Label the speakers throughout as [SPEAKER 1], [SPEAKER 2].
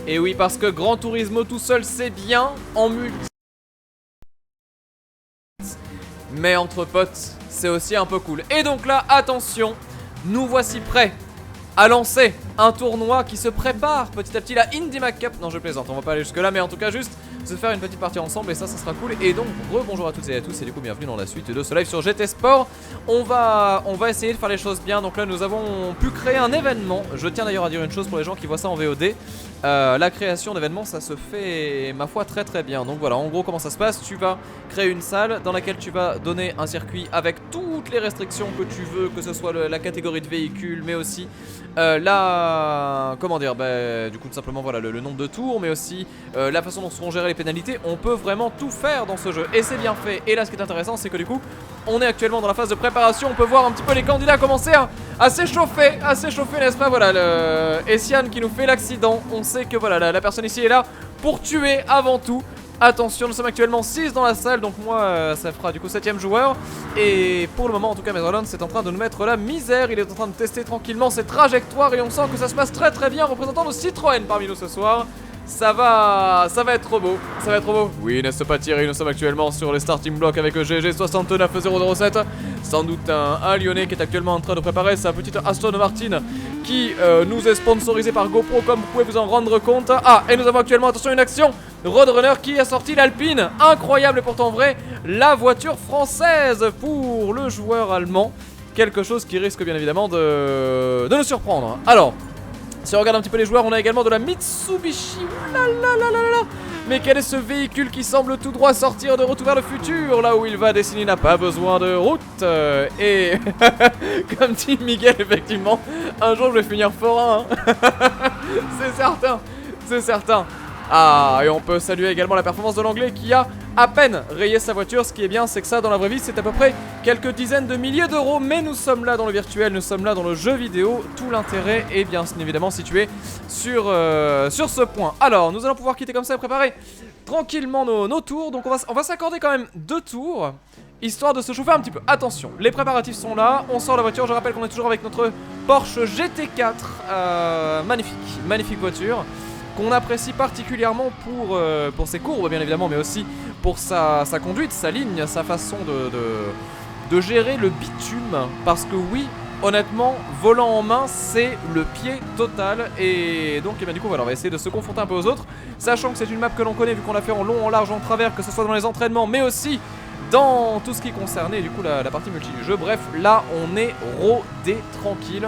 [SPEAKER 1] Et oui, parce que Gran Turismo tout seul c'est bien en multi, mais entre potes c'est aussi un peu cool. Et donc là, attention, nous voici prêts à lancer un tournoi qui se prépare petit à petit, la IndyMac Cup. Non, je plaisante, on va pas aller jusque là, mais en tout cas juste se faire une petite partie ensemble et ça sera cool. Et donc bonjour à toutes et à tous et du coup bienvenue dans la suite de ce live sur GT Sport. On va essayer de faire les choses bien. Donc là nous avons pu créer un événement. Je tiens d'ailleurs à dire une chose pour les gens qui voient ça en VOD. La création d'événements ça se fait ma foi très très bien. Donc voilà, en gros comment ça se passe, tu vas créer une salle dans laquelle tu vas donner un circuit avec toutes les restrictions que tu veux, que ce soit la catégorie de véhicules, mais aussi comment dire, du coup tout simplement voilà le nombre de tours, mais aussi la façon dont seront gérées les pénalités. On peut vraiment tout faire dans ce jeu et c'est bien fait. Et là ce qui est intéressant c'est que du coup on est actuellement dans la phase de préparation. On peut voir un petit peu les candidats commencer à s'échauffer, n'est-ce pas. Voilà le Essian qui nous fait l'accident. On sait que voilà la personne ici est là pour tuer avant tout. Attention, nous sommes actuellement 6 dans la salle, donc moi ça fera du coup 7ème joueur. Et pour le moment en tout cas Metherland c'est en train de nous mettre la misère. Il est en train de tester tranquillement ses trajectoires et on sent que ça se passe très très bien. Représentant de Citroën parmi nous ce soir. Ça va être trop beau, ça va être trop beau. Oui, n'est-ce pas Thierry, nous sommes actuellement sur les starting blocks avec GG69007. Sans doute un Lyonnais qui est actuellement en train de préparer sa petite Aston Martin qui nous est sponsorisé par GoPro comme vous pouvez vous en rendre compte. Ah, et nous avons actuellement, attention, une action Roadrunner qui a sorti l'Alpine. Incroyable et pourtant vrai, la voiture française pour le joueur allemand. Quelque chose qui risque bien évidemment de nous surprendre. Alors, si on regarde un petit peu les joueurs, on a également de la Mitsubishi. Mais quel est ce véhicule qui semble tout droit sortir de Retour vers le futur? Là où il va dessiner n'a pas besoin de route. Et comme dit Miguel, effectivement, un jour je vais finir forain. C'est certain, c'est certain. Ah, et on peut saluer également la performance de l'anglais qui a à peine rayé sa voiture. Ce qui est bien, c'est que ça, dans la vraie vie, c'est à peu près quelques dizaines de milliers d'euros. Mais nous sommes là dans le virtuel, nous sommes là dans le jeu vidéo. Tout l'intérêt est bien évidemment situé sur ce point. Alors, nous allons pouvoir quitter comme ça et préparer tranquillement nos tours. Donc on va s'accorder quand même 2 tours, histoire de se chauffer un petit peu. Attention, les préparatifs sont là, on sort la voiture. Je rappelle qu'on est toujours avec notre Porsche GT4. Magnifique voiture qu'on apprécie particulièrement pour ses courbes bien évidemment, mais aussi pour sa conduite, sa ligne, sa façon de gérer le bitume. Parce que oui, honnêtement, volant en main, c'est le pied total. Et donc du coup voilà, on va essayer de se confronter un peu aux autres, sachant que c'est une map que l'on connaît vu qu'on l'a fait en long, en large, en travers, que ce soit dans les entraînements, mais aussi dans tout ce qui concernait du coup la partie multi du jeu. Bref, là on est rodé tranquille.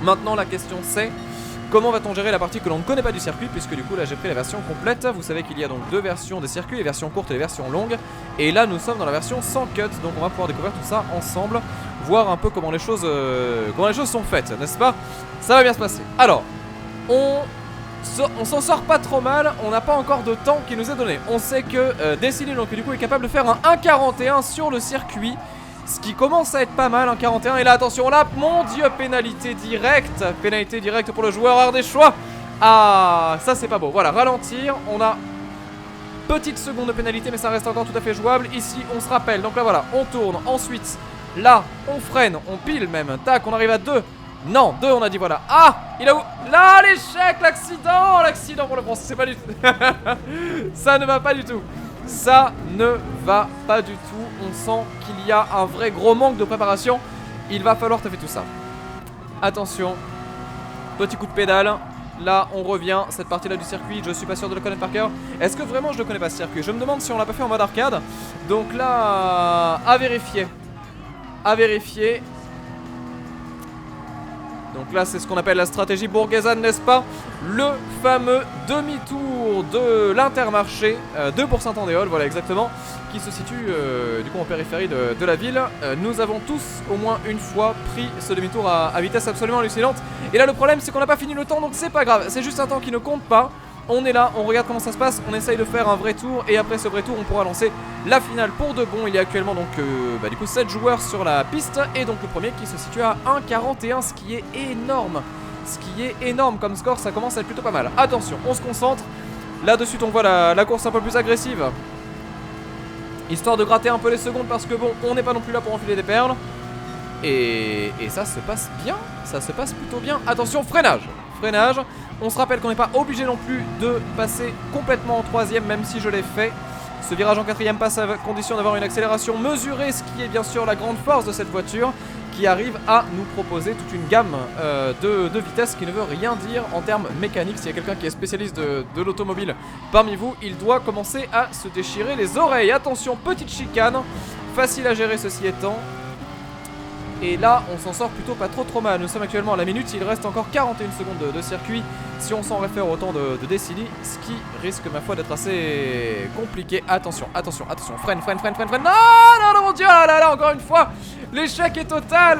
[SPEAKER 1] Maintenant la question c'est: comment va-t-on gérer la partie que l'on ne connaît pas du circuit, puisque du coup là j'ai pris la version complète. Vous savez qu'il y a donc 2 versions des circuits, les versions courtes et les versions longues. Et là nous sommes dans la version sans cut, donc on va pouvoir découvrir tout ça ensemble, voir un peu comment les choses sont faites, n'est-ce pas? Ça va bien se passer. Alors, on s'en sort pas trop mal, on n'a pas encore de temps qui nous est donné. On sait que Destiny donc du coup est capable de faire un 1,41 sur le circuit, ce qui commence à être pas mal, un 41. Et là attention, là, mon dieu, pénalité directe pour le joueur ardéchois. Ah, ça c'est pas beau. Voilà, ralentir, on a petite seconde de pénalité, mais ça reste encore tout à fait jouable. Ici on se rappelle, donc là voilà, on tourne, ensuite là on freine, on pile même, tac, on arrive à 2. Non, 2 on a dit, voilà. Ah, il a où? Là, l'échec, l'accident pour le français, c'est pas du tout. Ça ne va pas du tout. Ça ne va pas du tout. On sent qu'il y a un vrai gros manque de préparation. Il va falloir taper tout ça. Attention, petit coup de pédale. Là on revient, cette partie là du circuit, je suis pas sûr de le connaître par cœur. Est-ce que vraiment je le connais pas ce circuit? Je me demande si on l'a pas fait en mode arcade. Donc là, à vérifier. Donc là c'est ce qu'on appelle la stratégie bourguesane, n'est-ce pas? Le fameux demi-tour de l'Intermarché, 2 pour Saint-Andéol, voilà exactement, qui se situe du coup en périphérie de la ville. Nous avons tous au moins une fois pris ce demi-tour à vitesse absolument hallucinante. Et là le problème c'est qu'on n'a pas fini le temps, donc c'est pas grave, c'est juste un temps qui ne compte pas. On est là, on regarde comment ça se passe, on essaye de faire un vrai tour. Et après ce vrai tour on pourra lancer la finale pour de bon. Il y a actuellement donc du coup 7 joueurs sur la piste. Et donc le premier qui se situe à 1,41, ce qui est énorme comme score, ça commence à être plutôt pas mal. Attention, on se concentre. Là-dessus on voit la course un peu plus agressive, histoire de gratter un peu les secondes, parce que bon, on n'est pas non plus là pour enfiler des perles. Et ça se passe bien, ça se passe plutôt bien. Attention, freinage freinage. On se rappelle qu'on n'est pas obligé non plus de passer complètement en troisième, même si je l'ai fait. Ce virage en quatrième passe à condition d'avoir une accélération mesurée, ce qui est bien sûr la grande force de cette voiture, qui arrive à nous proposer toute une gamme de vitesse qui ne veut rien dire en termes mécaniques. S'il y a quelqu'un qui est spécialiste de l'automobile parmi vous, il doit commencer à se déchirer les oreilles. Attention, petite chicane, facile à gérer ceci étant. Et là, on s'en sort plutôt pas trop mal. Nous sommes actuellement à la minute, il reste encore 41 secondes de circuit. Si on s'en réfère au temps de Destiny, ce qui risque, ma foi, d'être assez compliqué. Attention, attention, attention, freine. Non, mon dieu, là, encore une fois. L'échec est total,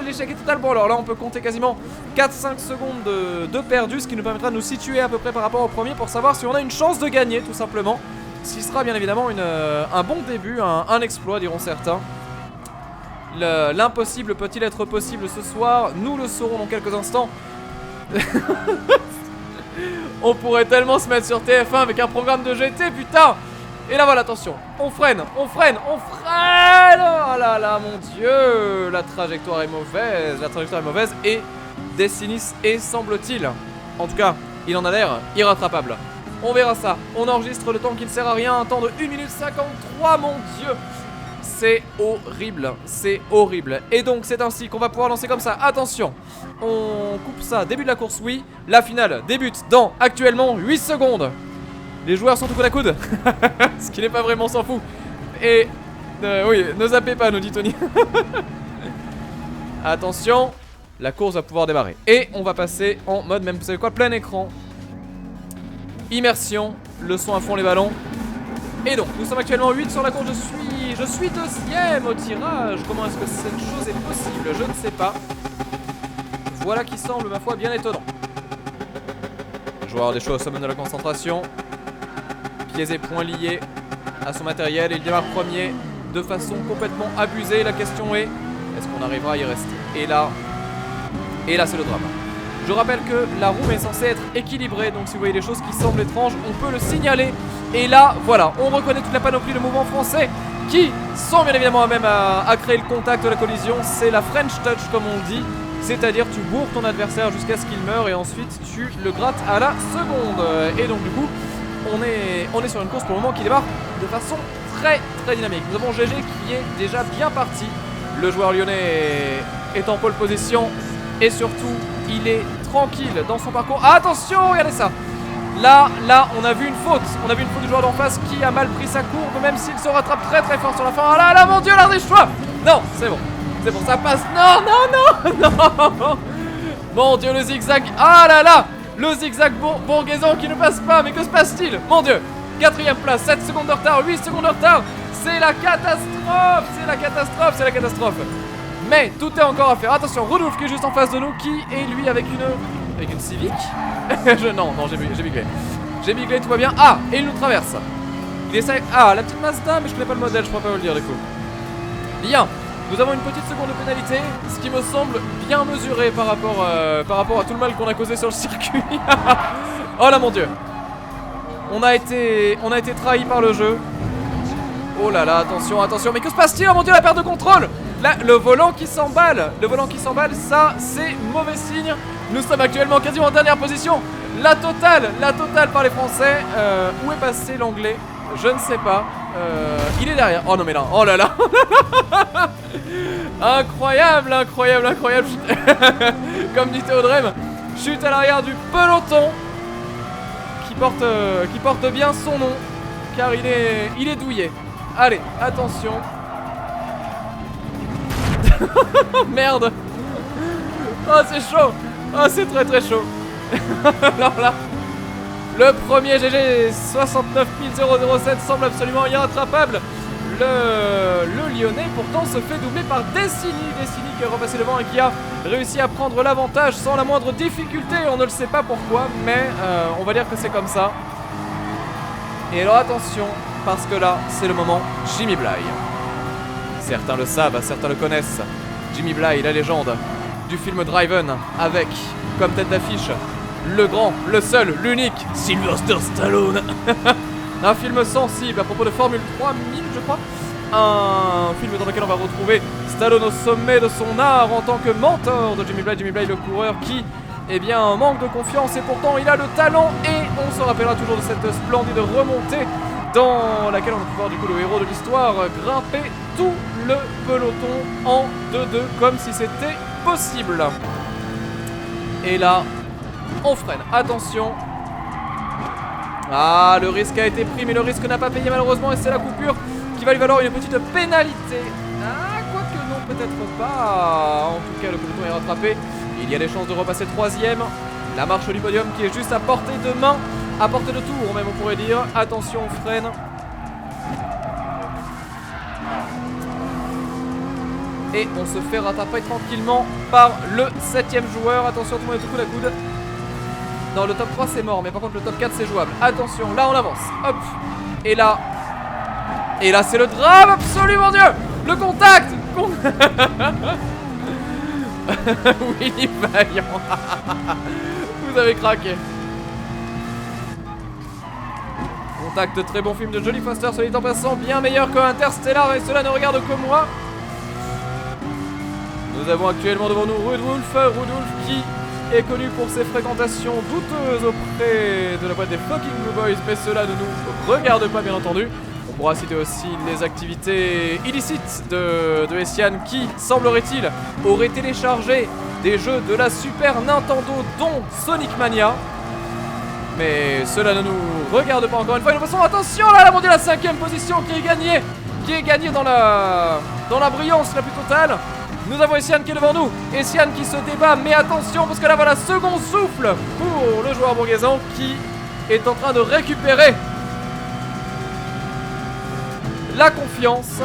[SPEAKER 1] Bon, alors là, on peut compter quasiment 4-5 secondes de perdu, ce qui nous permettra de nous situer à peu près par rapport au premier pour savoir si on a une chance de gagner, tout simplement. Ce qui sera bien évidemment un bon début, un exploit, diront certains. L'impossible peut-il être possible ce soir? Nous le saurons dans quelques instants. On pourrait tellement se mettre sur TF1 avec un programme de GT, putain. Et là voilà, attention, on freine. Oh là là, mon dieu. La trajectoire est mauvaise et Destiny est, semble-t-il, en tout cas, il en a l'air irrattrapable. On verra ça, on enregistre le temps qui ne sert à rien, un temps de 1 minute 53, mon dieu. C'est horrible. Et donc c'est ainsi qu'on va pouvoir lancer comme ça. Attention, on coupe ça, début de la course, oui. La finale débute dans actuellement 8 secondes. Les joueurs sont au coude à coude. Ce qui n'est pas vraiment, s'en fout. Et oui, ne zappez pas, nous dit Tony. Attention, la course va pouvoir démarrer. Et on va passer en mode, même vous savez quoi, plein écran. Immersion, le son à fond, les ballons. Et donc, nous sommes actuellement 8 sur la course, je suis deuxième au tirage. Comment est-ce que cette chose est possible? Je ne sais pas. Voilà qui semble, ma foi, bien étonnant. Le joueur des choses au sommet de la concentration. Pieds et poings liés à son matériel. Il démarre premier de façon complètement abusée. La question est, est-ce qu'on arrivera à y rester? Et là c'est le drame. Je rappelle que la roue est censée être équilibrée, donc si vous voyez des choses qui semblent étranges, on peut le signaler. Et là, voilà, on reconnaît toute la panoplie de mouvements français qui sont bien évidemment à même à créer le contact de la collision. C'est la French Touch comme on dit, c'est-à-dire tu bourres ton adversaire jusqu'à ce qu'il meure et ensuite tu le grattes à la seconde. Et donc du coup, on est sur une course pour le moment qui démarre de façon très dynamique. Nous avons GG qui est déjà bien parti. Le joueur lyonnais est en pole position et surtout il est tranquille dans son parcours. Attention, regardez ça. Là, on a vu une faute. On a vu une faute du joueur d'en face qui a mal pris sa courbe, même s'il se rattrape très fort sur la fin. Ah là, mon dieu, l'arrêche-toi. Non, c'est bon, ça passe. Non. Mon dieu, le zigzag. Ah là, le zigzag bourguaisan qui ne passe pas. Mais que se passe-t-il? Mon dieu, 4ème place, 7 secondes de retard, 8 secondes de retard. C'est la catastrophe. Mais tout est encore à faire. Attention, Rodolphe qui est juste en face de nous, qui est lui avec une Civic. Non, j'ai biglé. J'ai biglé, tout va bien. Ah, et il nous traverse. Il essaie. Ah, la petite Mazda, mais je connais pas le modèle, je pourrais pas vous le dire du coup. Bien, nous avons une petite seconde de pénalité, ce qui me semble bien mesuré par rapport à tout le mal qu'on a causé sur le circuit. Oh là, mon dieu. On a été trahi par le jeu. Oh là là, attention. Mais que se passe-t-il? Oh mon dieu, la perte de contrôle. Là, le volant qui s'emballe, ça c'est mauvais signe. Nous sommes actuellement quasiment en dernière position. La totale par les Français. Où est passé l'anglais? Je ne sais pas. Il est derrière. Oh non mais là, oh là là. Incroyable. Comme dit Théodrème, chute à l'arrière du peloton qui porte bien son nom, car il est douillet. Allez, attention. Merde. Oh c'est chaud. Oh c'est très chaud. Alors là, le premier GG 69 007 semble absolument irrattrapable. Le Lyonnais pourtant se fait doubler par Destiny qui est repassé devant et qui a réussi à prendre l'avantage sans la moindre difficulté. On ne le sait pas pourquoi, mais on va dire que c'est comme ça. Et alors attention, parce que là c'est le moment Jimmy Bly. Certains le savent, certains le connaissent. Jimmy Bly, la légende du film Driven, avec comme tête d'affiche le grand, le seul, l'unique Sylvester Stallone. Un film sensible à propos de Formule 3000, je crois. Un film dans lequel on va retrouver Stallone au sommet de son art en tant que mentor de Jimmy Bly le coureur qui eh bien, manque de confiance et pourtant il a le talent. Et on se rappellera toujours de cette splendide remontée dans laquelle on va pouvoir du coup le héros de l'histoire grimper tout le peloton en 2-2 comme si c'était possible. Et là, on freine. Attention. Ah, le risque a été pris mais le risque n'a pas payé malheureusement et c'est la coupure qui va lui valoir une petite pénalité. Ah, quoique non, peut-être pas. En tout cas, le peloton est rattrapé. Il y a des chances de repasser 3ème. La marche du podium qui est juste à portée de main, à portée de tour même on pourrait dire. Attention, on freine. Et on se fait rattraper tranquillement par le 7ème joueur. Attention, tout le monde est tout coup la coude. Non, le top 3 c'est mort, mais par contre le top 4 c'est jouable. Attention, là on avance. Hop. Et là c'est le drame absolu, mon dieu. Le contact. Willy Vaillant. Vous avez craqué. Contact, très bon film de Jodie Foster, soit dit en passant, bien meilleur que Interstellar et cela ne regarde que moi. Nous avons actuellement devant nous Rudolph qui est connu pour ses fréquentations douteuses auprès de la boîte des fucking Blue Boys, mais cela ne nous regarde pas bien entendu. On pourra citer aussi les activités illicites de Essian qui, semblerait-il, aurait téléchargé des jeux de la Super Nintendo dont Sonic Mania. Mais cela ne nous regarde pas encore une fois. Et nous passons, attention là, la mondiale, la 5ème position qui est gagnée dans la brillance la plus totale. Nous avons Essian qui est devant nous, Essian qui se débat, mais attention parce que là voilà, second souffle pour le joueur bourguaisan qui est en train de récupérer la confiance.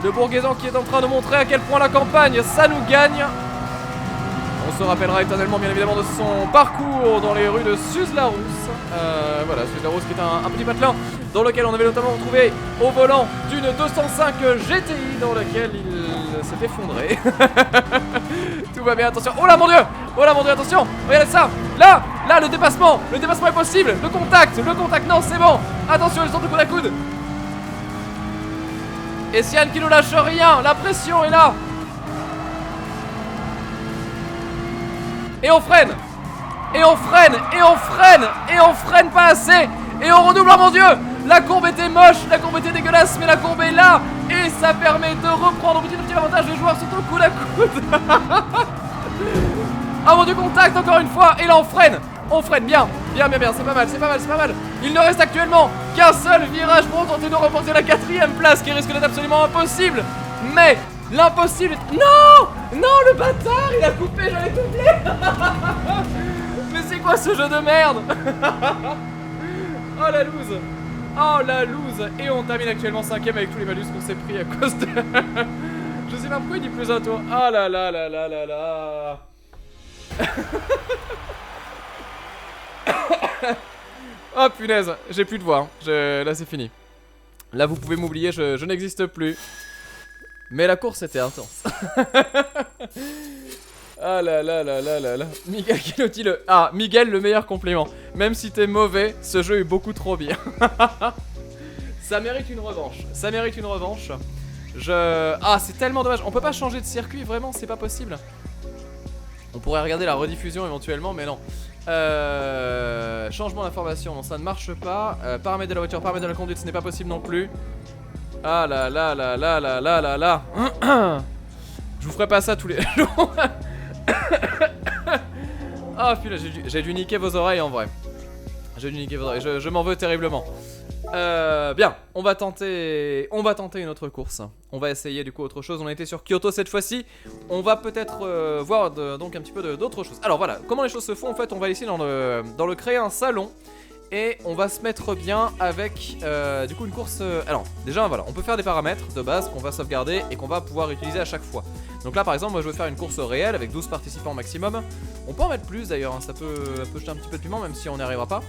[SPEAKER 1] Le bourguaisan qui est en train de montrer à quel point la campagne ça nous gagne. On se rappellera éternellement bien évidemment de son parcours dans les rues de Suze-la-Rousse. Voilà, Suze-la-Rousse qui est un petit patelin dans lequel on avait notamment retrouvé au volant d'une 205 GTI dans laquelle il s'est effondré. Tout va bien, attention. Oh là mon dieu, attention. Regardez ça. Là, le dépassement est possible. Le contact, non, c'est bon. Attention, ils sont de coude à coude. Essian qui nous lâche rien, la pression est là. Et on freine. Et on freine pas assez. Et on redouble, oh mon dieu. La courbe était moche, la courbe était dégueulasse, mais la courbe est là. Et ça permet de reprendre petit avantage. Les joueurs sont au coude à coude. Ah mon dieu, contact encore une fois. Et là on freine bien, c'est pas mal. Il ne reste actuellement qu'un seul virage pour tenter de remporter la 4ème place qui risque d'être absolument impossible. Mais l'impossible est... Non, le bâtard, il a coupé, j'allais coupler. Mais c'est quoi ce jeu de merde. Oh la loose. Et on termine actuellement 5ème avec tous les malus qu'on s'est pris à cause de... Je sais pas pourquoi il dit plus un tour. Ah là. Oh punaise, j'ai plus de voix. Là c'est fini. Là vous pouvez m'oublier, je n'existe plus. Mais la course était intense. Ah là. Miguel Kinotti Miguel, le meilleur compliment. Même si t'es mauvais, ce jeu est beaucoup trop bien. Ça mérite une revanche. Ah, c'est tellement dommage. On peut pas changer de circuit, vraiment, c'est pas possible. On pourrait regarder la rediffusion éventuellement, mais non. Changement d'information, non, ça ne marche pas. Paramètres de la voiture, paramètres de la conduite, ce n'est pas possible non plus. Ah là. Je vous ferai pas ça tous les jours. Ah putain, j'ai dû niquer vos oreilles en vrai. Je m'en veux terriblement. Bien, on va tenter une autre course. On va essayer du coup autre chose. On a été sur Kyoto cette fois-ci. On va peut-être voir donc un petit peu d'autres choses. Alors voilà, comment les choses se font en fait. On va ici dans le créer un salon. Et on va se mettre bien avec du coup une course... Alors déjà voilà, on peut faire des paramètres de base qu'on va sauvegarder et qu'on va pouvoir utiliser à chaque fois. Donc là par exemple moi je veux faire une course réelle avec 12 participants maximum. On peut en mettre plus d'ailleurs, hein, ça peut jeter un petit peu de piment même si on n'y arrivera pas.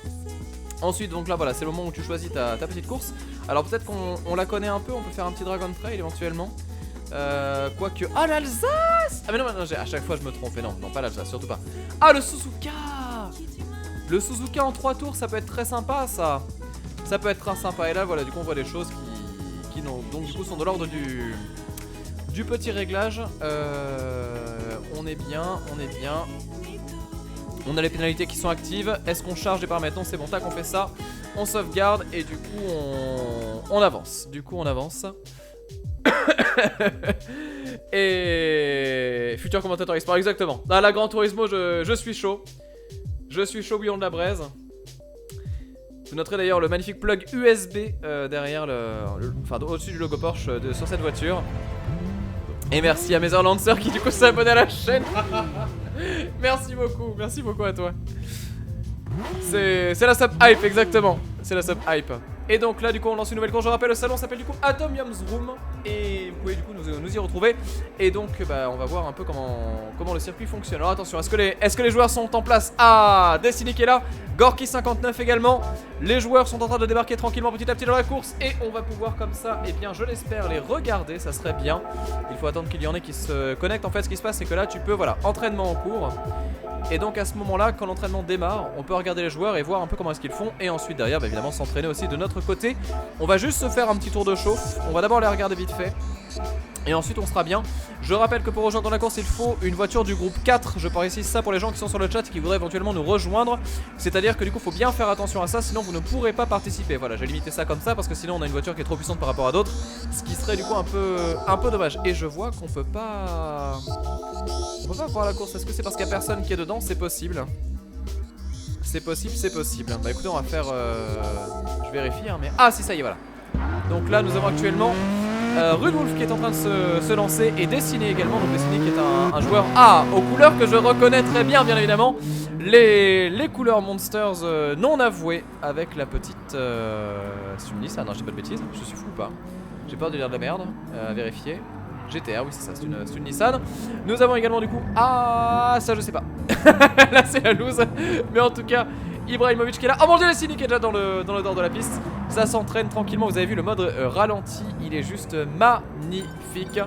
[SPEAKER 1] Ensuite donc là voilà, c'est le moment où tu choisis ta petite course. Alors peut-être qu'on la connaît un peu, on peut faire un petit Dragon Trail éventuellement. Quoique... Ah l'Alsace. Ah mais non, à chaque fois je me trompe, mais non pas l'Alsace, surtout pas. Ah le Suzuka. Le Suzuka en 3 tours, ça peut être très sympa ça. Ça peut être très sympa. Et là voilà, du coup on voit des choses qui donc du coup sont de l'ordre du petit réglage. On est bien. On a les pénalités qui sont actives. Est-ce qu'on charge les paramètres? Non, c'est bon, tac, on fait ça. On sauvegarde et du coup on avance. Du coup on avance. Et futur commentateur expert, exactement. Dans la Gran Turismo, je suis chaud. Je suis chaud bouillon de la braise. Vous noterez d'ailleurs le magnifique plug USB derrière enfin au-dessus du logo Porsche sur cette voiture. Et merci à mes Lancer qui du coup s'est abonné à la chaîne. merci beaucoup à toi. C'est la sub hype, exactement. C'est la sub hype. Et donc là du coup on lance une nouvelle course. Je rappelle, le salon s'appelle du coup Atomium's Room. Et vous pouvez du coup nous y retrouver. Et donc bah, on va voir un peu comment le circuit fonctionne. Alors attention, est-ce que les joueurs sont en place? Ah, Destiny qui est là, Gorky 59 également. Les joueurs sont en train de débarquer tranquillement petit à petit dans la course. Et on va pouvoir comme ça, et bien je l'espère, les regarder, ça serait bien. Il faut attendre qu'il y en ait qui se connectent. En fait ce qui se passe c'est que là tu peux, voilà, entraînement en cours. Et donc à ce moment là, quand l'entraînement démarre, on peut regarder les joueurs et voir un peu comment est-ce qu'ils font. Et ensuite derrière, bah, évidemment s'entraîner aussi de notre côté. On va juste se faire un petit tour de chauffe. On va d'abord les regarder vite fait. Et ensuite on sera bien. Je rappelle que pour rejoindre dans la course il faut une voiture du groupe 4. Je précise ça pour les gens qui sont sur le chat et qui voudraient éventuellement nous rejoindre. C'est à dire que du coup faut bien faire attention à ça, sinon vous ne pourrez pas participer. Voilà, j'ai limité ça comme ça parce que sinon on a une voiture qui est trop puissante par rapport à d'autres. Ce qui serait du coup un peu dommage. Et je vois qu'on peut pas... On peut pas voir la course. Est-ce que c'est parce qu'il y a personne qui est dedans? C'est possible. C'est possible. Bah écoutez, on va faire... Je vérifie hein, mais... Ah si, ça y est, voilà. Donc là nous avons actuellement Rudolf qui est en train de se lancer et Destiny également. Donc Destiny qui est un joueur aux couleurs que je reconnais très bien évidemment. Les couleurs Monsters non avouées avec la petite... c'est une Nissan, non je dis pas de bêtises. Je suis fou ou pas? J'ai peur de dire de la merde. À vérifier. GTR, oui c'est ça, c'est une Nissan. Nous avons également du coup... Ah ça je sais pas. Là c'est la loose. Mais en tout cas Ibrahimovic qui est là. Oh mon dieu, Destiny qui est déjà dans le nord de la piste. Ça s'entraîne tranquillement. Vous avez vu le mode ralenti, il est juste magnifique.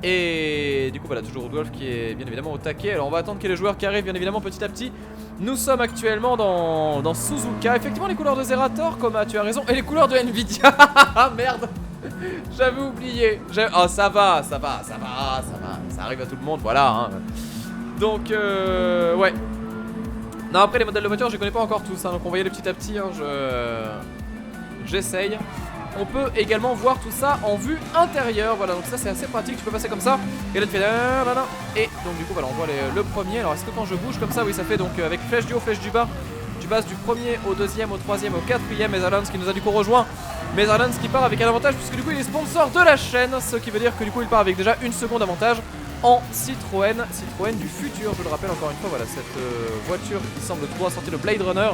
[SPEAKER 1] Et du coup voilà, toujours Rudolf qui est bien évidemment au taquet. Alors on va attendre qu'il y ait les joueurs qui arrivent bien évidemment petit à petit. Nous sommes actuellement dans Suzuka. Effectivement les couleurs de Zerator, comme tu as raison. Et les couleurs de Nvidia. Merde, j'avais oublié. Oh ça va. Ça arrive à tout le monde, voilà hein. Donc ouais. Non après les modèles de voiture je connais pas encore tous hein, donc on va y aller petit à petit hein, j'essaye. On peut également voir tout ça en vue intérieure. Voilà, donc ça c'est assez pratique, tu peux passer comme ça. Et là tu fais et donc du coup voilà on voit le premier. Alors est-ce que quand je bouge comme ça, oui ça fait donc avec flèche du haut, flèche du bas. Tu passes du premier au deuxième, au troisième, au quatrième. Mezalans qui nous a du coup rejoint. Mezalans qui part avec un avantage puisque du coup il est sponsor de la chaîne. Ce qui veut dire que du coup il part avec déjà une seconde avantage en Citroën du futur. Je le rappelle encore une fois, voilà cette voiture qui semble trop sortir de Blade Runner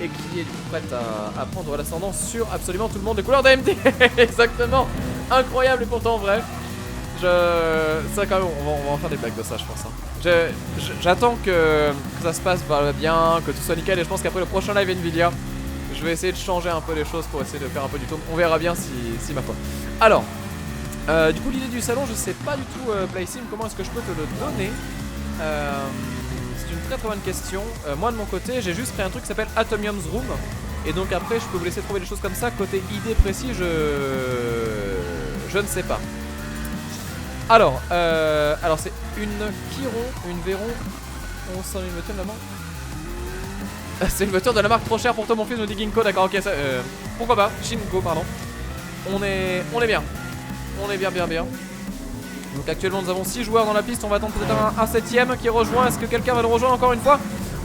[SPEAKER 1] et qui est du coup prête à prendre l'ascendant sur absolument tout le monde. Les couleurs d'AMD. Exactement, incroyable et pourtant vrai. Ça quand même on va en faire des blagues de ça je pense hein. J'attends que ça se passe bien, que tout soit nickel. Et je pense qu'après le prochain live Nvidia je vais essayer de changer un peu les choses pour essayer de faire un peu du tour. On verra bien si ma foi. Alors du coup l'idée du salon je sais pas du tout Playsim, comment est-ce que je peux te le donner? C'est une très bonne question. Moi de mon côté j'ai juste créé un truc qui s'appelle Atomium's Room. Et donc après je peux vous laisser trouver des choses comme ça. Côté idée précis je ne sais pas. Alors c'est une Chiron, une Véron. On s'en une voiture de la marque. C'est une voiture de la marque trop chère pour toi mon fils, nous dit Ginko. D'accord, ok, ça, pourquoi pas, Shinko pardon. On est bien. On est bien. Donc actuellement nous avons 6 joueurs dans la piste. On va attendre peut-être un 7ème qui rejoint. Est-ce que quelqu'un va le rejoindre encore une fois?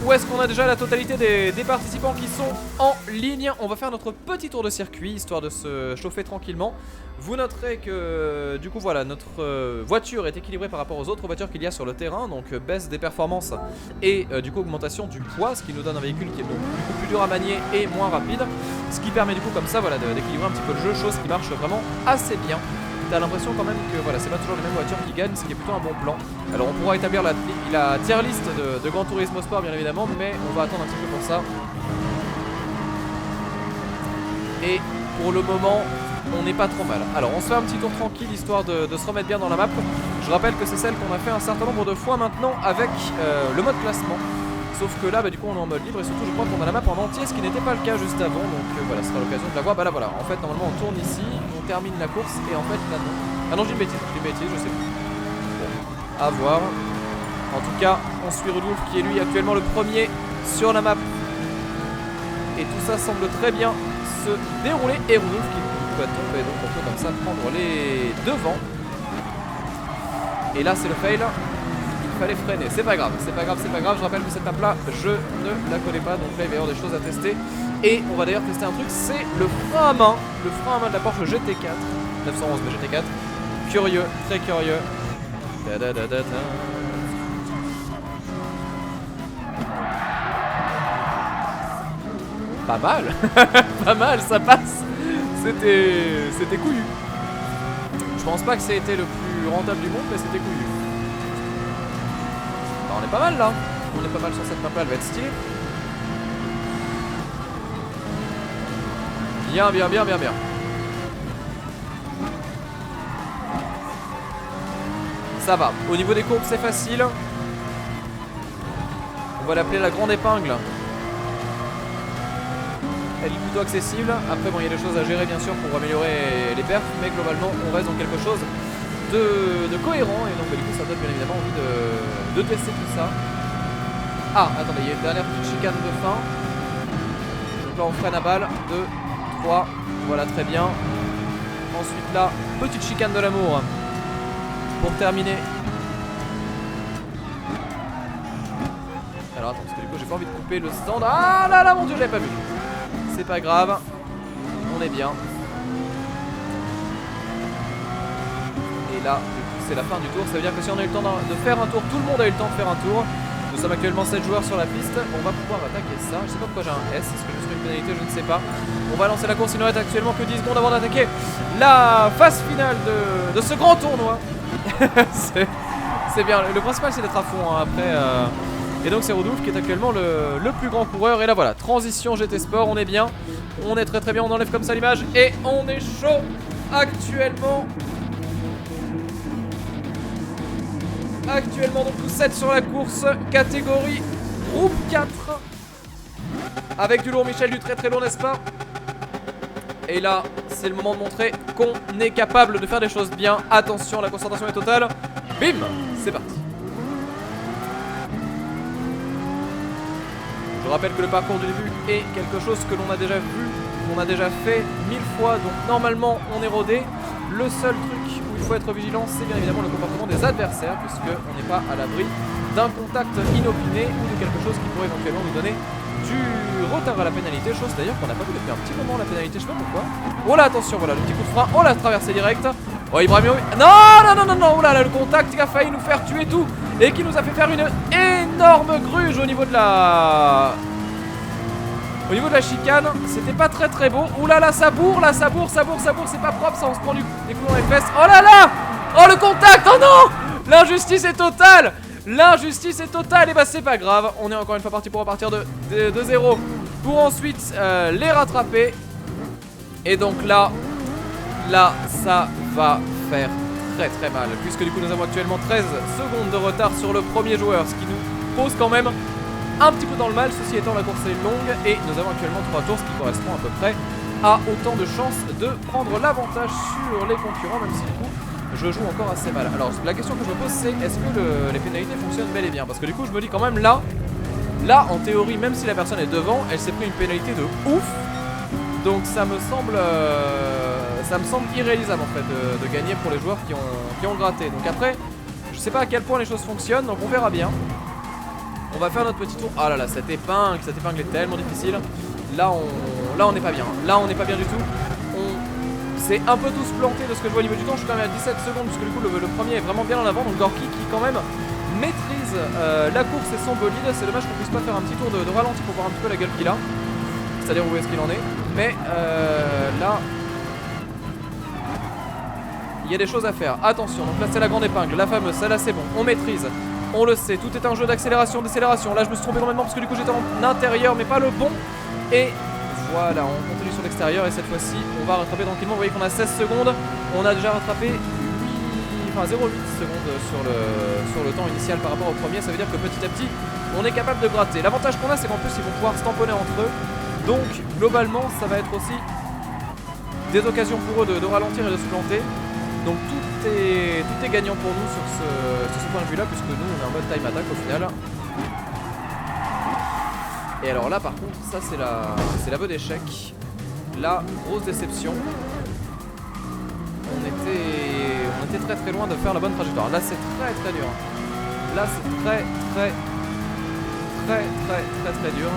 [SPEAKER 1] Ou est-ce qu'on a déjà la totalité des participants qui sont en ligne? On va faire notre petit tour de circuit histoire de se chauffer tranquillement. Vous noterez que du coup voilà, notre voiture est équilibrée par rapport aux autres voitures qu'il y a sur le terrain. Donc baisse des performances et du coup augmentation du poids, ce qui nous donne un véhicule qui est beaucoup plus dur à manier et moins rapide. Ce qui permet du coup comme ça voilà, d'équilibrer un petit peu le jeu, chose qui marche vraiment assez bien. T'as l'impression quand même que voilà, c'est pas toujours les mêmes voitures qui gagnent, ce qui est plutôt un bon plan. Alors on pourra établir la tier list de Gran Turismo Sport bien évidemment, mais on va attendre un petit peu pour ça. Et pour le moment on n'est pas trop mal. Alors on se fait un petit tour tranquille histoire de se remettre bien dans la map. Je rappelle que c'est celle qu'on a fait un certain nombre de fois maintenant avec le mode classement. Sauf que là du coup on est en mode libre et surtout je crois qu'on a la map en entier, ce qui n'était pas le cas juste avant. Donc voilà, ce sera l'occasion de la voir. Bah là voilà, en fait normalement on tourne ici, on termine la course et en fait là non. Ah non j'ai une bêtise, je sais pas. Bon, à voir. En tout cas, on suit Rudolf qui est lui actuellement le premier sur la map. Et tout ça semble très bien se dérouler. Et Rudolf qui va tomber, donc on peut comme ça prendre les devants. Et là c'est le fail. Il fallait freiner, c'est pas grave, c'est pas grave, c'est pas grave. Je rappelle que cette map là, je ne la connais pas. Donc là il va y avoir des choses à tester. Et on va d'ailleurs tester un truc, c'est le frein à main. Le frein à main de la Porsche GT4 911 mais GT4. Curieux, très curieux. Pas mal. Pas mal, ça passe. C'était couillu. Je pense pas que c'était le plus rentable du monde, mais c'était couillu. Bah, on est pas mal là. On est pas mal sur cette map là, elle va être stylée. Bien, bien, bien, bien, bien. Ça va. Au niveau des courbes, c'est facile. On va l'appeler la grande épingle. Elle est plutôt accessible. Après, bon, il y a des choses à gérer bien sûr pour améliorer les perfs, mais globalement, on reste dans quelque chose de cohérent. Et donc, bah, du coup, ça donne bien évidemment envie de tester tout ça. Ah, attendez, il y a une dernière petite chicane de fin. Donc là, on freine à balle. 2, 3. Voilà, très bien. Ensuite, là, petite chicane de l'amour. Pour terminer. Alors attends, parce que du coup j'ai pas envie de couper le stand. Ah là là, mon dieu, j'avais pas vu. C'est pas grave. On est bien. Et là, du coup, c'est la fin du tour. Ça veut dire que si on a eu le temps de faire un tour, tout le monde a eu le temps de faire un tour. Nous sommes actuellement 7 joueurs sur la piste. On va pouvoir attaquer ça. Je sais pas pourquoi j'ai un S. Est-ce que je suis une pénalité? Je ne sais pas. On va lancer la course. Il nous reste actuellement que 10 secondes avant d'attaquer la phase finale de ce grand tournoi. C'est bien, le principal c'est d'être à fond hein, après et donc c'est Rudolf qui est actuellement le plus grand coureur. Et là voilà, transition GT Sport, on est bien. On est très très bien, on enlève comme ça l'image. Et on est chaud actuellement. Actuellement donc tous 7 sur la course. Catégorie groupe 4. Avec du lourd Michel, du très très lourd, n'est-ce pas? Et là, c'est le moment de montrer qu'on est capable de faire des choses bien. Attention, la concentration est totale. Bim, c'est parti. Je rappelle que le parcours du début est quelque chose que l'on a déjà vu, qu'on a déjà fait 1000 fois. Donc normalement, on est rodé. Le seul truc où il faut être vigilant, c'est bien évidemment le comportement des adversaires, puisqu'on n'est pas à l'abri d'un contact inopiné ou de quelque chose qui pourrait éventuellement nous donner du retard à la pénalité, chose d'ailleurs qu'on n'a pas vu depuis un petit moment la pénalité, je sais pas pourquoi. Oh là, attention, voilà le petit coup de frein, oh la traversée directe. Oh Ibrahimovic, non non non non non, oh là là, le contact qui a failli nous faire tuer tout et qui nous a fait faire une énorme gruge au niveau de la chicane. C'était pas très très beau. Oh là là, ça bourre, c'est pas propre, ça on se prend des coups dans les fesses. Oh là là, oh le contact, oh non, l'injustice est totale. L'injustice est totale, et bah c'est pas grave. On est encore une fois parti pour repartir de 0 pour ensuite les rattraper. Et donc là ça va faire très très mal, puisque du coup nous avons actuellement 13 secondes de retard sur le premier joueur, ce qui nous pose quand même un petit peu dans le mal. Ceci étant, la course est longue et nous avons actuellement 3 tours, ce qui correspond à peu près à autant de chances de prendre l'avantage sur les concurrents, même si du coup je joue encore assez mal. Alors la question que je me pose, c'est est-ce que les pénalités fonctionnent bel et bien? Parce que du coup je me dis quand même là en théorie, même si la personne est devant, elle s'est pris une pénalité de ouf. Donc ça me semble irréalisable en fait de gagner pour les joueurs qui ont gratté. Donc après, je sais pas à quel point les choses fonctionnent, donc on verra bien. On va faire notre petit tour. Ah là là, cette épingle est tellement difficile. Là on n'est pas bien. Là on n'est pas bien du tout. C'est un peu tous planté de ce que je vois au niveau du temps. Je suis quand même à 17 secondes parce que du coup le premier est vraiment bien en avant. Donc Gorky qui quand même maîtrise la course et son bolide. C'est dommage qu'on puisse pas faire un petit tour de ralenti pour voir un petit peu la gueule qu'il a. C'est-à-dire où est-ce qu'il en est. Mais là il y a des choses à faire. Attention, donc là c'est la grande épingle, la fameuse, celle-là c'est bon, on maîtrise. On le sait, tout est un jeu d'accélération, décélération. Là je me suis trompé complètement parce que du coup j'étais en intérieur mais pas le bon. Et voilà, on continue sur l'extérieur et cette fois-ci on va rattraper tranquillement. Vous voyez qu'on a 16 secondes, on a déjà rattrapé 0,8 secondes sur le temps initial par rapport au premier. Ça veut dire que petit à petit on est capable de gratter. L'avantage qu'on a, c'est qu'en plus ils vont pouvoir se tamponner entre eux. Donc globalement ça va être aussi des occasions pour eux de ralentir et de se planter. Donc tout tout est gagnant pour nous sur ce point de vue là, puisque nous on est en mode time attack au final. Et alors là par contre ça c'est l'aveu d'échec. Là, grosse déception. On était très très loin de faire la bonne trajectoire. Là c'est très dur. Là c'est très dur.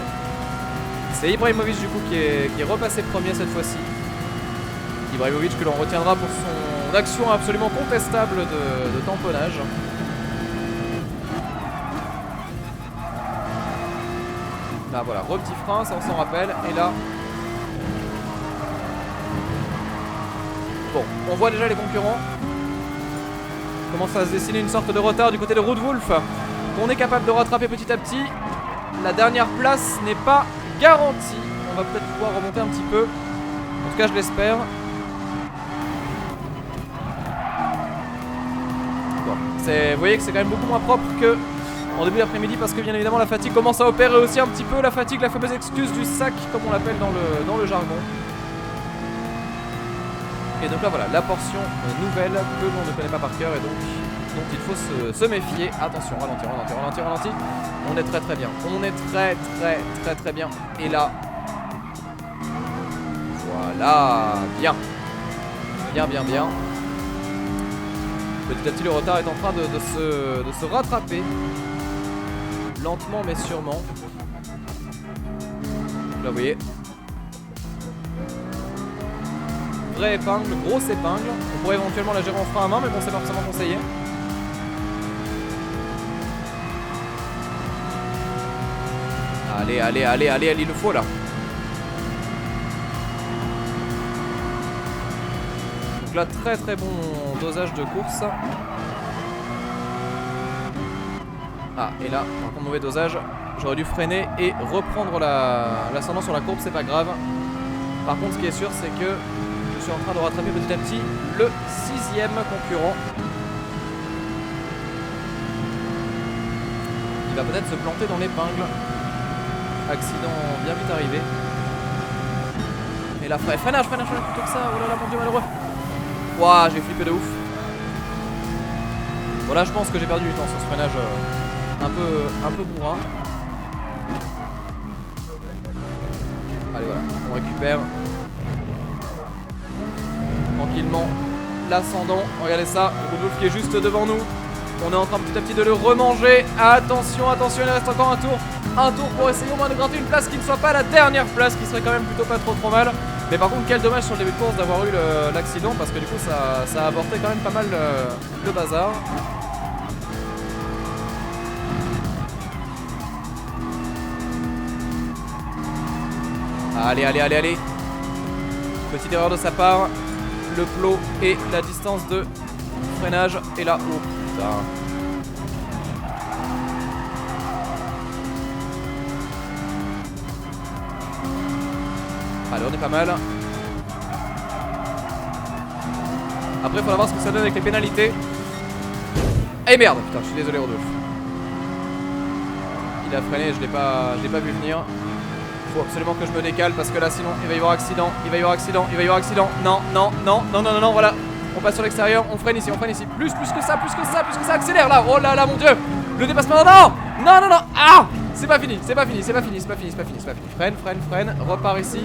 [SPEAKER 1] C'est Ibrahimovic du coup qui est repassé premier cette fois-ci. Ibrahimovic que l'on retiendra pour son action absolument contestable de tamponnage. Là voilà, petit frein, ça on s'en rappelle. Et là... Bon, on voit déjà les concurrents. Commence à se dessiner une sorte de retard du côté de Roodwolf, qu'on est capable de rattraper petit à petit. La dernière place n'est pas garantie. On va peut-être pouvoir remonter un petit peu. En tout cas je l'espère. Vous voyez que c'est quand même beaucoup moins propre que en début d'après-midi, parce que bien évidemment la fatigue commence à opérer aussi un petit peu. La fatigue, la fameuse excuse du sac comme on l'appelle dans le jargon. Et donc là voilà, la portion nouvelle que l'on ne connaît pas par cœur et donc dont il faut se méfier. Attention, ralenti. On est très bien. On est très bien. Et là, voilà, bien. Petit à petit le retard est en train de se rattraper. Lentement mais sûrement. Là vous voyez. Vraie épingle, grosse épingle. On pourrait éventuellement la gérer en frein à main, mais bon c'est pas forcément conseillé. Allez, il le faut là. Donc là très bon dosage de course. Ah et là par contre mauvais dosage. J'aurais dû freiner et reprendre l'ascendant sur la courbe, c'est pas grave. Par contre ce qui est sûr c'est que je suis en train de rattraper petit à petit le 6e concurrent. Il va peut-être se planter dans l'épingle. Accident bien vite arrivé. Et là freinage plutôt que ça. Oh là là mon dieu malheureux. Ouah, j'ai flippé de ouf. Voilà, je pense que j'ai perdu du temps sur ce freinage un peu bourrin. Allez voilà, on récupère tranquillement l'ascendant. Regardez ça, Roodwolf qui est juste devant nous. On est en train petit à petit de le remanger. Attention, il reste encore un tour. Un tour pour essayer au moins de gratter une place qui ne soit pas la dernière place, qui serait quand même plutôt pas trop mal. Mais par contre quel dommage sur le début de course d'avoir eu l'accident, parce que du coup ça a avorté quand même pas mal le bazar. Allez. Petite erreur de sa part. Le plot et la distance de freinage. Et là, oh putain. Allez, on est pas mal. Après, il faudra voir ce que ça donne avec les pénalités. Eh merde, putain, je suis désolé, Rodolphe. Il a freiné, je l'ai pas vu venir. Faut absolument que je me décale parce que là, sinon, il va y avoir accident. Non, voilà. On passe sur l'extérieur, on freine ici. Plus que ça, accélère là. Oh là là, mon dieu. Le dépassement, non. Ah, c'est pas fini. Freine, repart ici.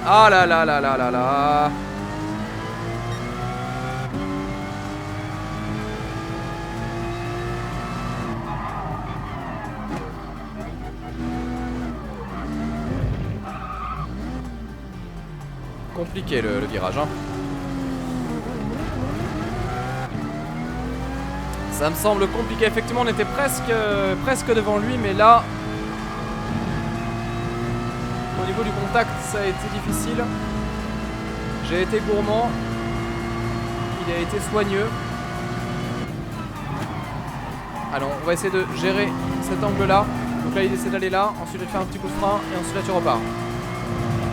[SPEAKER 1] Ah là. Compliqué le virage, hein. Ça me semble compliqué. Effectivement, on était presque devant lui, mais là, au niveau du contact, ça a été difficile. J'ai été gourmand. Il a été soigneux. Alors, on va essayer de gérer cet angle-là. Donc là, il essaie d'aller là. Ensuite, de faire un petit coup de frein. Et ensuite, là, tu repars.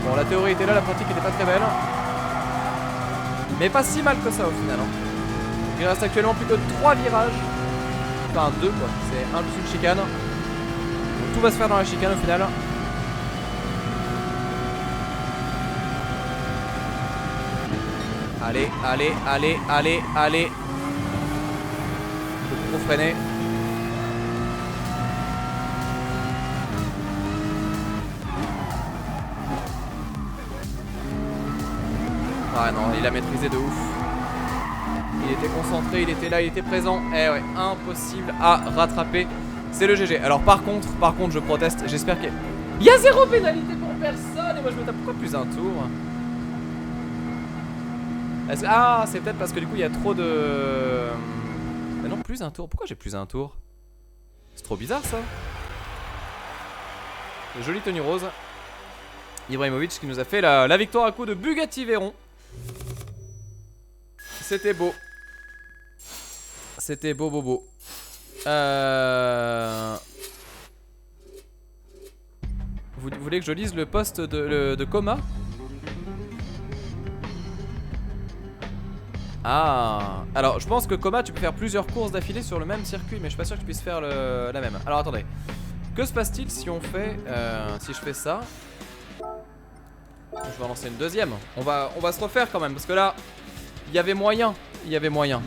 [SPEAKER 1] Bon, la théorie était là, la pratique était pas très belle. Mais pas si mal que ça au final, hein. Il reste actuellement plus que 3 virages. Enfin 2 quoi, c'est un plus une chicane. Donc tout va se faire dans la chicane au final. Allez, allez, allez, allez, allez. Trop freiné. Ah non, il a maîtrisé de ouf. Il était concentré, il était là, il était présent. Eh ouais, impossible à rattraper. C'est le GG. Alors par contre, je proteste. J'espère qu'il y a 0 pénalité pour personne. Et moi je me tape pourquoi plus un tour. Ah, c'est peut-être parce que du coup il y a trop de... Mais non, plus un tour. Pourquoi j'ai plus un tour? C'est trop bizarre ça. Jolie tenue rose. Ibrahimovic qui nous a fait la victoire à coup de Bugatti Veyron. C'était beau. C'était beau, beau, beau. Vous voulez que je lise le post de Coma? Ah. Alors je pense que Coma tu peux faire plusieurs courses d'affilée sur le même circuit, mais je suis pas sûr que tu puisses faire la même. Alors attendez. Que se passe-t-il si on fait si je fais ça? Je vais en lancer une deuxième. On va se refaire quand même parce que là il y avait moyen. Il y avait moyen.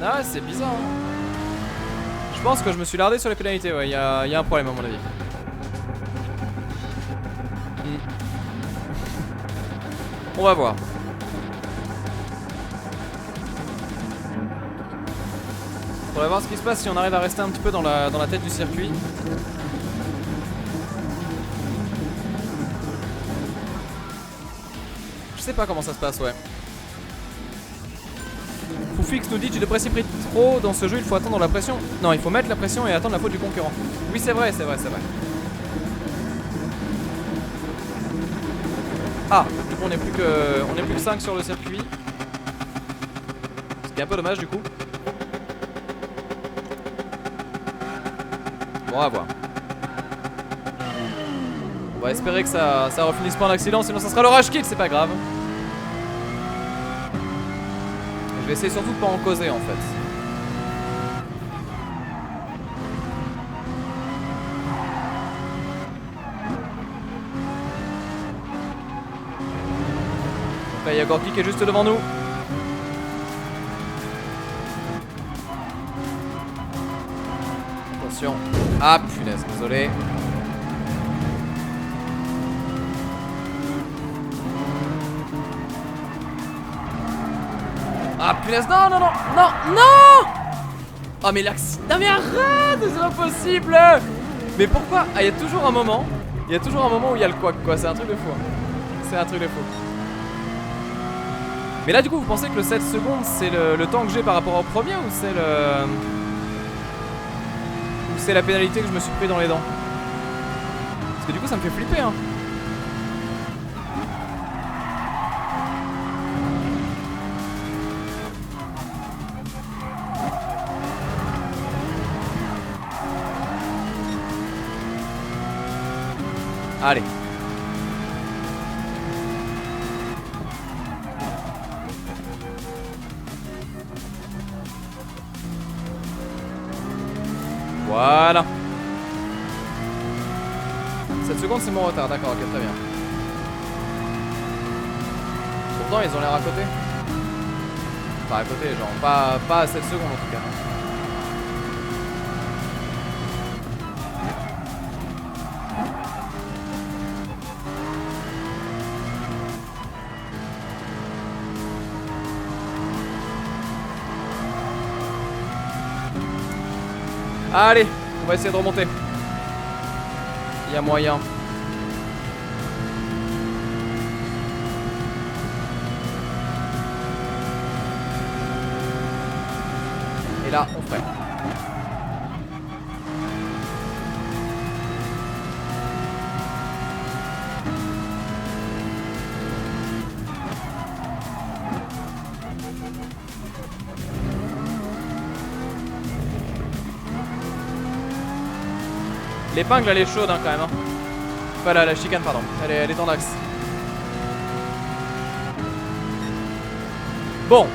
[SPEAKER 1] Ah c'est bizarre hein. Je pense que je me suis lardé sur les pénalités. Ouais, il y a un problème à mon avis. On va voir. On va voir ce qui se passe si on arrive à rester un petit peu dans la tête du circuit. Je sais pas comment ça se passe, ouais. Foufix nous dit tu te précipites trop dans ce jeu, il faut attendre la pression. Non, il faut mettre la pression et attendre la faute du concurrent. Oui, c'est vrai, c'est vrai, c'est vrai. Ah, du coup on n'est plus que 5 sur le circuit. Ce qui est un peu dommage du coup. Bon, on va voir. On va espérer que ça refinisse pas en accident, sinon ça sera l'orage kill, c'est pas grave. Je vais essayer surtout de pas en causer en fait. Il y a Gorky qui est juste devant nous. Attention. Ah punaise, désolé. Ah punaise, non, non, non, non, non. Oh mais l'accident. Non mais arrête, c'est impossible. Mais pourquoi? Ah, il y a toujours un moment. Il y a toujours un moment où il y a le couac quoi, c'est un truc de fou. C'est un truc de fou. Mais là du coup vous pensez que le 7 secondes c'est le temps que j'ai par rapport au premier ou c'est le... Ou c'est la pénalité que je me suis pris dans les dents? Parce que du coup ça me fait flipper hein. Allez. Voilà. 7 secondes c'est mon retard, d'accord, ok, très bien. Pourtant ils ont l'air à côté. Enfin à côté, genre pas à 7 secondes en tout cas. Allez, on va essayer de remonter. Il y a moyen. Et là, on freine. L'épingle elle est chaude hein, quand même hein. Enfin la chicane pardon, elle est en axe. Bon,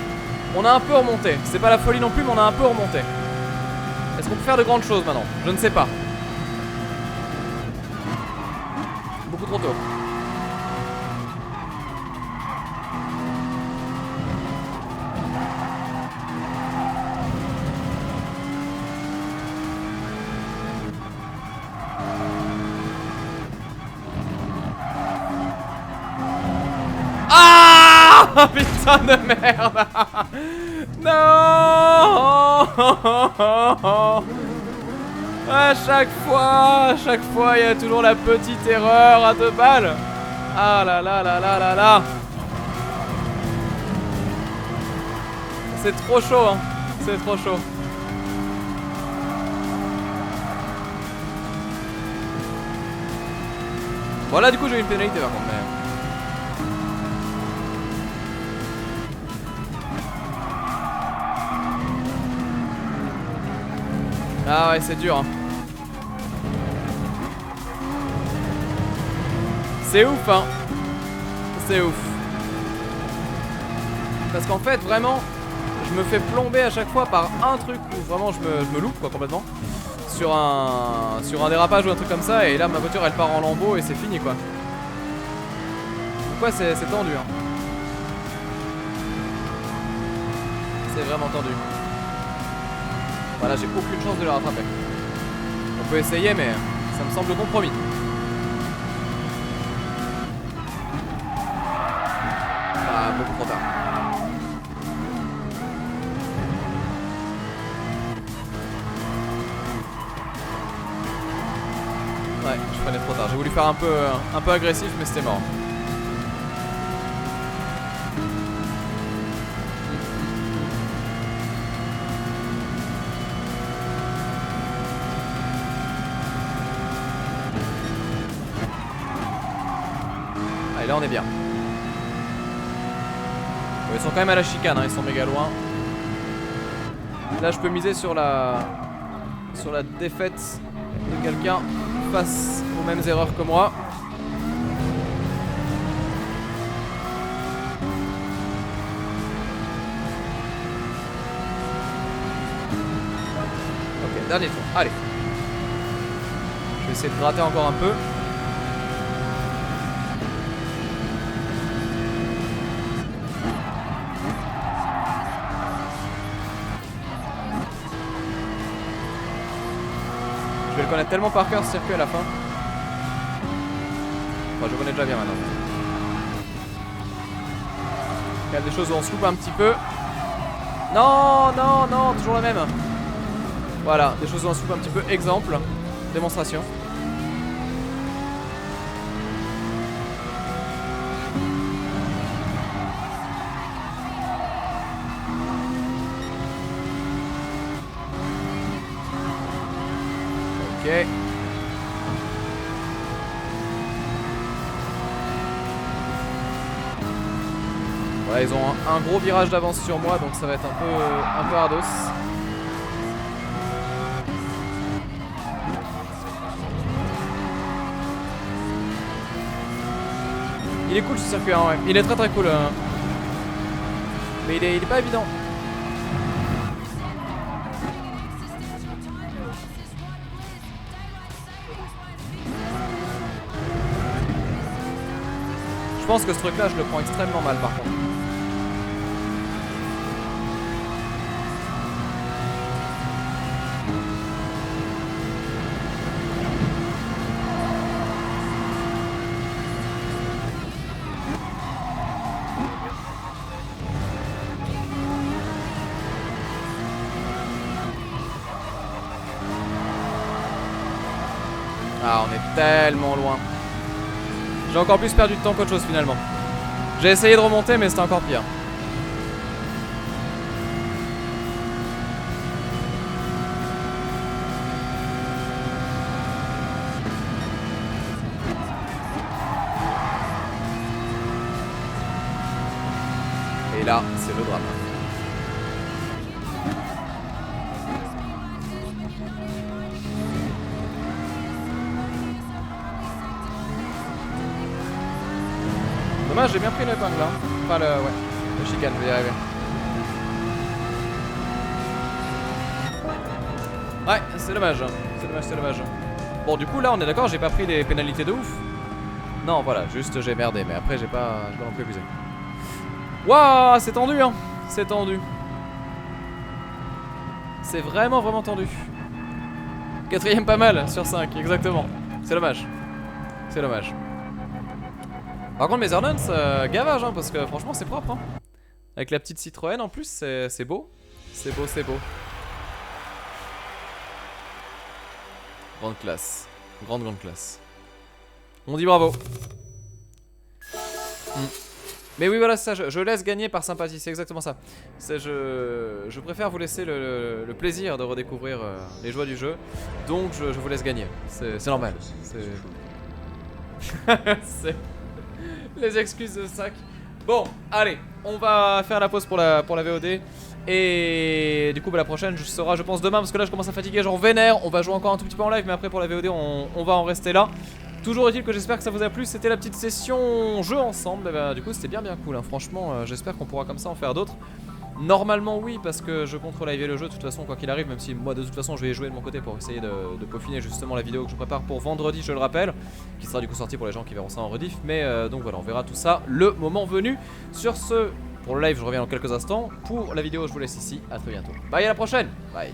[SPEAKER 1] on a un peu remonté. C'est pas la folie non plus mais on a un peu remonté. Est-ce qu'on peut faire de grandes choses maintenant? Je ne sais pas. Beaucoup trop tôt. Putain de merde. Non. À chaque fois, il y a toujours la petite erreur à 2 balles. Ah là là là là là là. C'est trop chaud, hein. C'est trop chaud. Bon là du coup j'ai eu une pénalité par contre mais... Ah ouais c'est dur hein. C'est ouf hein. C'est ouf. Parce qu'en fait vraiment je me fais plomber à chaque fois par un truc où vraiment je me loupe quoi complètement. Sur un dérapage ou un truc comme ça et là ma voiture elle part en lambeaux et c'est fini quoi. Pourquoi c'est tendu hein. C'est vraiment tendu. Voilà j'ai aucune chance de le rattraper. On peut essayer mais ça me semble compromis. Ah beaucoup trop tard. Ouais, je prenais trop tard. J'ai voulu faire un peu agressif, mais c'était mort. Allez, là on est bien. Bon, ils sont quand même à la chicane, hein, ils sont méga loin. Là, je peux miser sur la défaite de quelqu'un face aux mêmes erreurs que moi. Ok, dernier tour, allez. Je vais essayer de gratter encore un peu. Je vais le connaître tellement par cœur ce circuit à la fin. Enfin, je connais déjà bien maintenant. Il y a des choses où on se loupe un petit peu. Non, non, non, toujours la même. Voilà, des choses où on se loupe un petit peu. Exemple, démonstration. Ok. Voilà, ils ont un gros virage d'avance sur moi, donc ça va être un peu hardos. Il est cool ce circuit, hein, ouais. Il est très très cool. Mais il est pas évident. Je pense que ce truc là je le prends extrêmement mal par contre. Ah on est tellement loin. J'ai encore plus perdu de temps qu'autre chose finalement. J'ai essayé de remonter mais c'était encore pire. Et là, c'est le drame. Dommage, j'ai bien pris l'épingle là. Enfin le chicane, je vais y arriver. Ouais, c'est dommage. C'est dommage, c'est dommage. Bon, du coup, là, on est d'accord, j'ai pas pris des pénalités de ouf. Non, voilà, juste j'ai merdé, mais après, j'ai pas non plus abusé. Waouh, c'est tendu, hein. C'est tendu. C'est vraiment, vraiment tendu. 4ème pas mal sur 5, exactement. C'est dommage. C'est dommage. Par contre, mes Ardents, gavage, hein, parce que franchement, c'est propre. Hein. Avec la petite Citroën en plus, c'est beau. C'est beau, c'est beau. Grande classe. Grande classe. On dit bravo. Mais oui, voilà, ça, je laisse gagner par sympathie, c'est exactement ça. Je préfère vous laisser le plaisir de redécouvrir les joies du jeu. Donc, je vous laisse gagner. C'est normal. C'est les excuses de sac. Bon, allez, on va faire la pause pour la VOD. Et du coup, bah, la prochaine sera, je pense, demain. Parce que là, je commence à fatiguer, genre vénère. On va jouer encore un tout petit peu en live. Mais après, pour la VOD, on va en rester là. Toujours est-il que j'espère que ça vous a plu. C'était la petite session jeu ensemble. Et bah, du coup, c'était bien cool. Hein. Franchement, j'espère qu'on pourra comme ça en faire d'autres. Normalement, oui, parce que je compte reliver le jeu de toute façon, quoi qu'il arrive. Même si moi, de toute façon, je vais y jouer de mon côté pour essayer de peaufiner justement la vidéo que je prépare pour vendredi, je le rappelle. Qui sera du coup sortie pour les gens qui verront ça en rediff. Mais donc voilà, on verra tout ça le moment venu. Sur ce, pour le live, je reviens dans quelques instants. Pour la vidéo, je vous laisse ici. À très bientôt. Bye, à la prochaine. Bye.